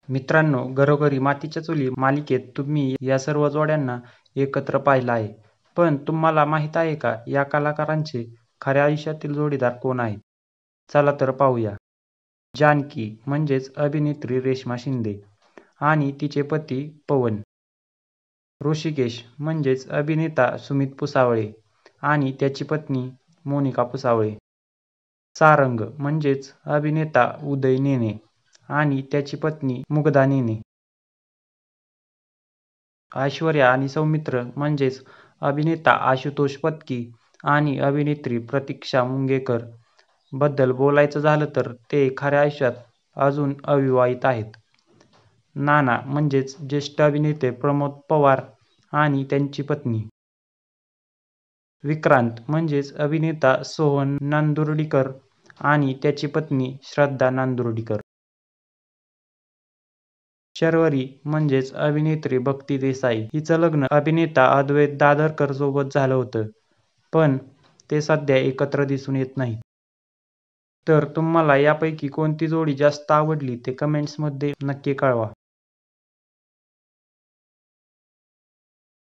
मित्रांनो, घरोघरी मातीच्या चुली मालिकेत तुम्ही या सर्व जोड्यांना एकत्र पाहिलं आहे. पण तुम्हाला माहीत आहे का या कलाकारांचे खऱ्या आयुष्यातील जोडीदार कोण आहेत? चला तर पाहूया. जानकी म्हणजेच अभिनेत्री रेश्मा शिंदे आणि तिचे पती पवन. ऋषिकेश म्हणजेच अभिनेता सुमित पुसावळे आणि त्याची पत्नी मोनिका पुसावळे. सारंग म्हणजेच अभिनेता उदय नेने आणि त्याची पत्नी मुग्धा नेने. ऐश्वर्या आणि सौमित्र म्हणजेच अभिनेता आशुतोष पत्की आणि अभिनेत्री प्रतीक्षा मुंगेकर. बद्दल बोलायचं झालं तर ते खऱ्या आयुष्यात अजून अविवाहित आहेत. नाना म्हणजेच ज्येष्ठ अभिनेते प्रमोद पवार आणि त्यांची पत्नी. विक्रांत म्हणजेच अभिनेता सोहन नांदुर्डीकर आणि त्याची पत्नी श्रद्धा नांदुर्डीकर. शर्वरी म्हणजेच अभिनेत्री भक्ती देसाई. हिचं लग्न अभिनेता अद्वैत दादरकर सोबत झालं होतं, पण ते सध्या एकत्र दिसून येत नाहीत. तर तुम्हाला यापैकी कोणती जोडी जास्त आवडली ते कमेंट्समध्ये नक्की कळवा.